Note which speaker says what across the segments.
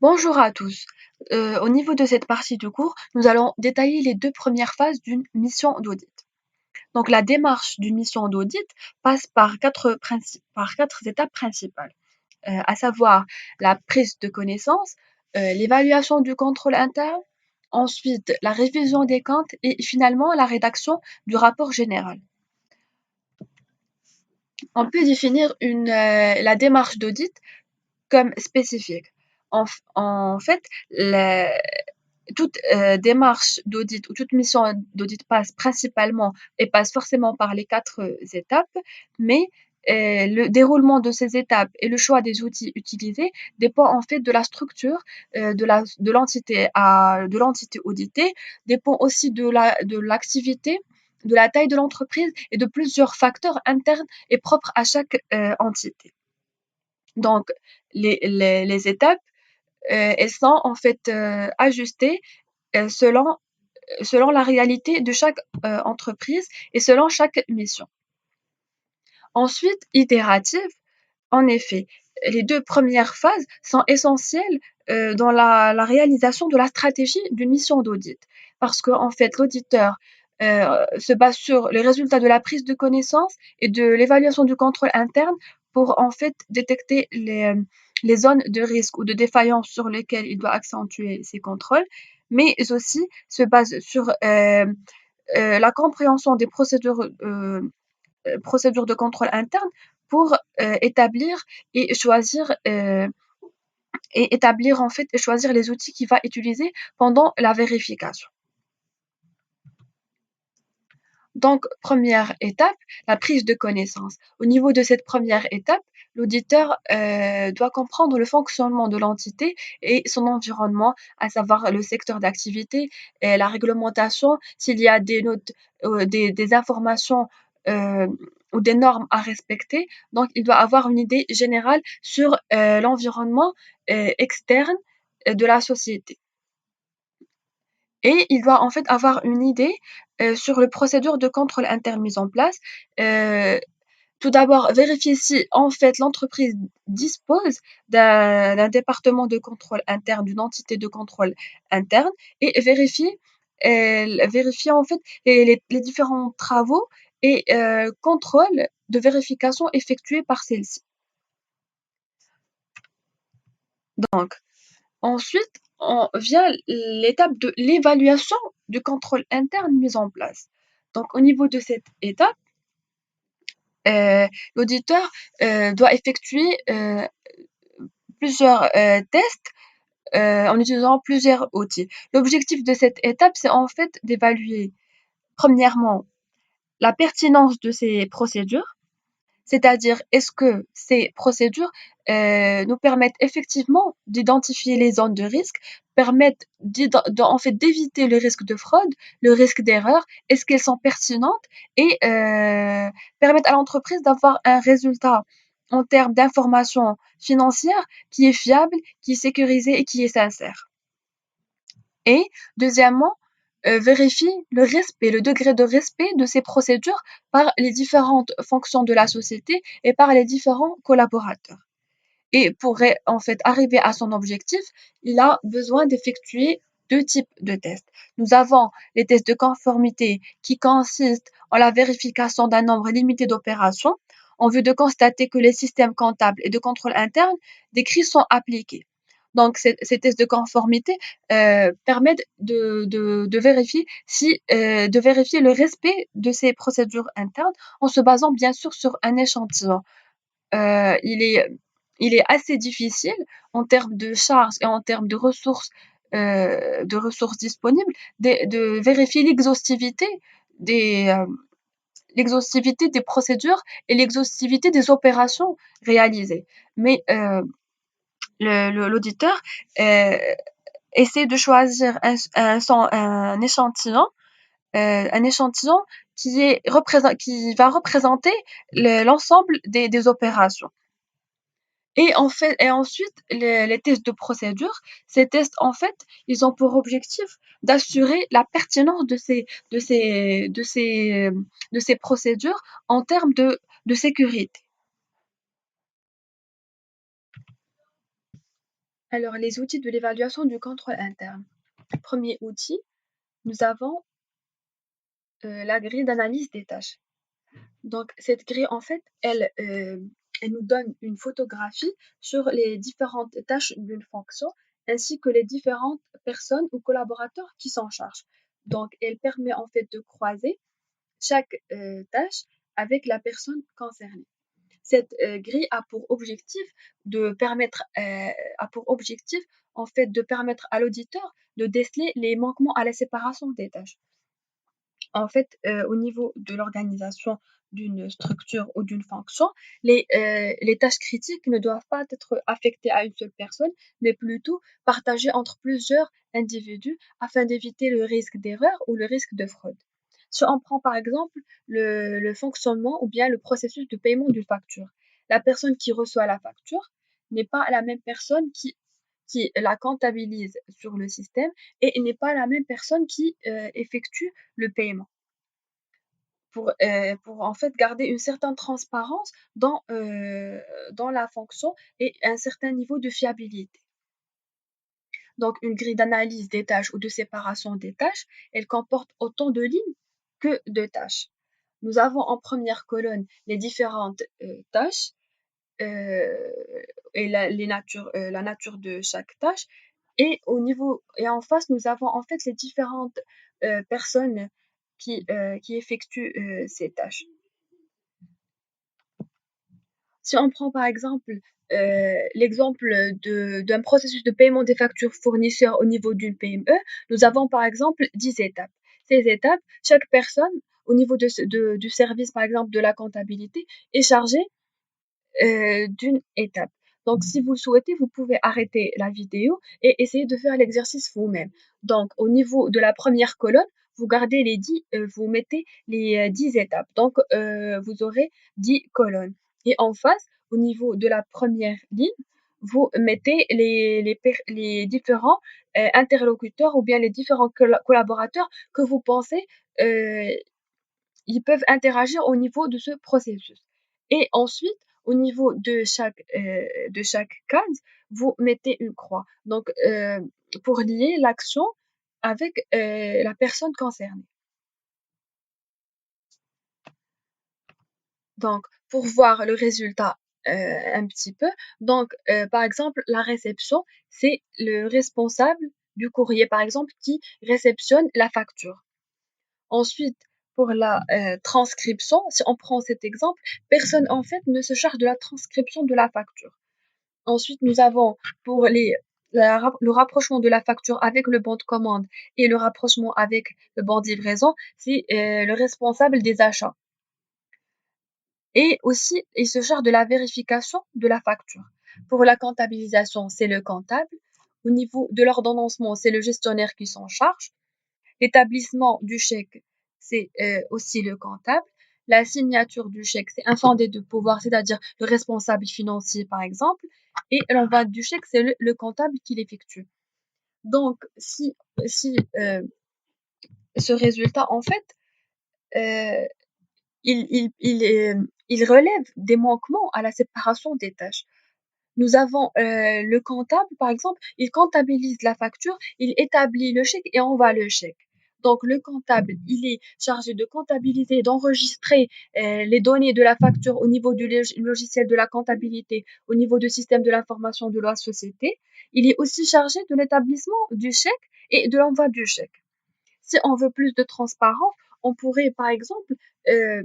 Speaker 1: Bonjour à tous. Au niveau de cette partie du cours, nous allons détailler les 2 premières phases d'une mission d'audit. Donc la démarche d'une mission d'audit passe par 4 étapes principales, à savoir la prise de connaissance, l'évaluation du contrôle interne, ensuite la révision des comptes et finalement la rédaction du rapport général. On peut définir la démarche d'audit comme spécifique. En fait, la toute, démarche d'audit ou toute mission d'audit passe forcément par les 4 étapes, mais, le déroulement de ces étapes et le choix des outils utilisés dépend en fait de la structure, de l'entité auditée, dépend aussi de l'activité, de la taille de l'entreprise et de plusieurs facteurs internes et propres à chaque, entité. Donc les étapes, elles sont en fait, ajustées, selon la réalité de chaque, entreprise et selon chaque mission. Ensuite, itérative, en effet, les 2 premières phases sont essentielles, dans la réalisation de la stratégie d'une mission d'audit. Parce qu'en fait, l'auditeur, se base sur les résultats de la prise de connaissance et de l'évaluation du contrôle interne pour, en fait, détecter les zones de risque ou de défaillance sur lesquelles il doit accentuer ses contrôles, mais aussi se base sur, la compréhension des procédures de contrôle interne pour, établir et choisir, en fait et choisir les outils qu'il va utiliser pendant la vérification. Donc première étape, la prise de connaissance. Au niveau de cette première étape, l'auditeur, doit comprendre le fonctionnement de l'entité et son environnement, à savoir le secteur d'activité et la réglementation, s'il y a des notes, des informations, heu, ou des normes à respecter. Donc il doit avoir une idée générale sur, l'environnement, externe, de la société. Et il doit en fait avoir une idée, sur les procédures de contrôle interne mises en place. Heu, Tout d'abord, vérifier si en fait l'entreprise dispose d'un département de contrôle interne, d'une entité de contrôle interne et vérifier en fait les différents travaux et contrôles de vérification effectués par celle-ci. Donc ensuite, on vient l'étape de l'évaluation du contrôle interne mis en place. Donc au niveau de cette étape, l'auditeur, doit effectuer, plusieurs, tests, en utilisant plusieurs outils. L'objectif de cette étape, c'est en fait d'évaluer, premièrement, la pertinence de ces procédures. C'est-à-dire, est-ce que ces procédures, nous permettent effectivement d'identifier les zones de risque, permettent en fait, d'éviter le risque de fraude, le risque d'erreur? Est-ce qu'elles sont pertinentes et permettent à l'entreprise d'avoir un résultat en termes d'information financière qui est fiable, qui est sécurisé et qui est sincère? Et deuxièmement, vérifie le respect, le degré de respect de ces procédures par les différentes fonctions de la société et par les différents collaborateurs. Et pour en fait arriver à son objectif, il a besoin d'effectuer 2 types de tests. Nous avons les tests de conformité qui consistent en la vérification d'un nombre limité d'opérations en vue de constater que les systèmes comptables et de contrôle interne décrits sont appliqués. Donc ces tests de conformité, permettent de vérifier le respect de ces procédures internes en se basant bien sûr sur un échantillon. Heu, il est il est assez difficile en termes de charges et en termes de ressources disponibles, de vérifier des, hem, l'exhaustivité des procédures et l'exhaustivité des opérations réalisées. Mais, l'auditeur, heu, essaie de choisir un échantillon qui va représenter l'ensemble des opérations. Et ensuite, les tests de procédure, ces tests, en fait, ils ont pour objectif d'assurer la pertinence de ces procédures en termes de sécurité. Alors, les outils de l'évaluation du contrôle interne. Premier outil, nous avons la grille d'analyse des tâches. Donc, cette grille, en fait, elle nous donne une photographie sur les différentes tâches d'une fonction, ainsi que les différentes personnes ou collaborateurs qui s'en chargent. Donc, elle permet en fait de croiser chaque tâche avec la personne concernée. Cette grille a pour objectif en fait de permettre à l'auditeur de déceler les manquements à la séparation des tâches. En fait, au niveau de l'organisation d'une structure ou d'une fonction, les tâches critiques ne doivent pas être affectées à une seule personne, mais plutôt partagées entre plusieurs individus afin d'éviter le risque d'erreur ou le risque de fraude. Si on prend par exemple le fonctionnement ou bien le processus de paiement d'une facture, la personne qui reçoit la facture n'est pas la même personne qui la comptabilise sur le système et n'est pas la même personne qui effectue le paiement pour en fait garder une certaine transparence dans la fonction et un certain niveau de fiabilité. Donc, une grille d'analyse des tâches ou de séparation des tâches, elle comporte autant de lignes que de tâches. Nous avons en première colonne les différentes tâches euh, et la nature de chaque tâche. Et en face, nous avons en fait les différentes personnes qui effectuent ces tâches. Si on prend par exemple l'exemple d'un processus de paiement des factures fournisseurs au niveau d'une PME, nous avons par exemple 10 étapes. Ces étapes, chaque personne au niveau du service, par exemple de la comptabilité, est chargée d'une étape. Donc, si vous le souhaitez, vous pouvez arrêter la vidéo et essayer de faire l'exercice vous-même. Donc, au niveau de la première colonne, vous mettez les 10 étapes. Donc, vous aurez 10 colonnes. Et en face, au niveau de la première ligne, vous mettez les différents interlocuteurs ou bien les différents collaborateurs que vous pensez euh, ils peuvent interagir au niveau de ce processus. Et ensuite, au niveau de chaque case, vous mettez une croix. Donc, pour lier l'action avec la personne concernée. Donc, pour voir le résultat un petit peu, donc, par exemple, la réception, c'est le responsable du courrier, par exemple, qui réceptionne la facture. Ensuite, pour la transcription, si on prend cet exemple, personne en fait ne se charge de la transcription de la facture. Ensuite, nous avons pour le rapprochement de la facture avec le bon de commande et le rapprochement avec le bon de livraison, c'est le responsable des achats. Et aussi, il se charge de la vérification de la facture. Pour la comptabilisation, c'est le comptable. Au niveau de l'ordonnancement, c'est le gestionnaire qui s'en charge. L'établissement du chèque, c'est aussi le comptable. La signature du chèque, c'est un fondé de pouvoir, c'est-à-dire le responsable financier, par exemple. Et l'envoi du chèque, c'est le comptable qui l'effectue. Donc, si ce résultat, en fait, euh, il relève des manquements à la séparation des tâches. Nous avons le comptable, par exemple, il comptabilise la facture, il établit le chèque et envoie le chèque. Donc, le comptable, il est chargé de comptabiliser, d'enregistrer les données de la facture au niveau du logiciel de la comptabilité, au niveau du système de l'information de la société. Il est aussi chargé de l'établissement du chèque et de l'envoi du chèque. Si on veut plus de transparence, on pourrait, par exemple, euh,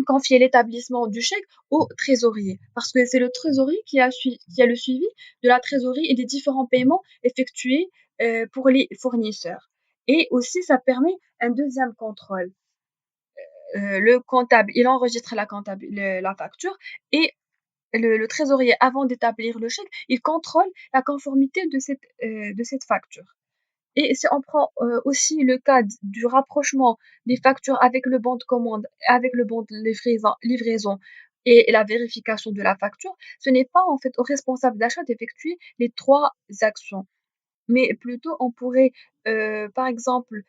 Speaker 1: confier l'établissement du chèque au trésorier, parce que c'est le trésorier qui a le suivi de la trésorerie et des différents paiements effectués pour les fournisseurs. Et aussi, ça permet un deuxième contrôle. Le comptable, il enregistre la facture et le trésorier, avant d'établir le chèque, il contrôle la conformité de cette facture. Et si on prend aussi le cas du rapprochement des factures avec le bon de commande, avec le bon de livraison et la vérification de la facture, ce n'est pas en fait au responsable d'achat d'effectuer les trois actions, mais plutôt on pourrait par exemple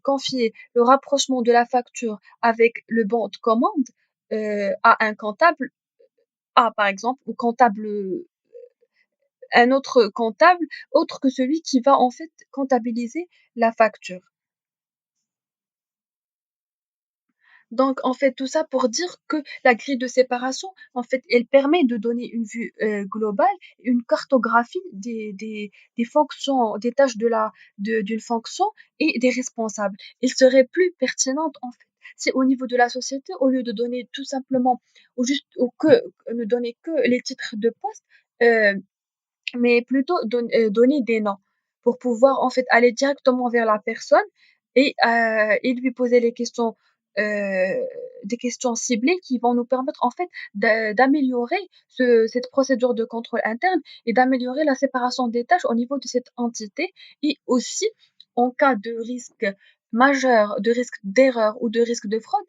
Speaker 1: confier le rapprochement de la facture avec le bon de commande à un comptable, par exemple, ou comptable un autre comptable autre que celui qui va en fait comptabiliser la facture. Donc, en fait, tout ça pour dire que la grille de séparation, en fait, elle permet de donner une vue globale, une cartographie des fonctions, des tâches d'une fonction et des responsables. Il serait plus pertinente, en fait, si au niveau de la société, au lieu de donner tout simplement, ne donner que les titres de poste, euh, mais plutôt donner des noms pour pouvoir en fait aller directement vers la personne et lui poser les questions, euh, des questions ciblées qui vont nous permettre en fait d'améliorer cette procédure de contrôle interne et d'améliorer la séparation des tâches au niveau de cette entité et aussi en cas de risque majeur, de risque d'erreur ou de risque de fraude,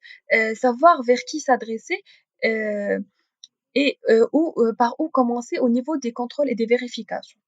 Speaker 1: savoir vers qui s'adresser euh, et par où commencer au niveau des contrôles et des vérifications.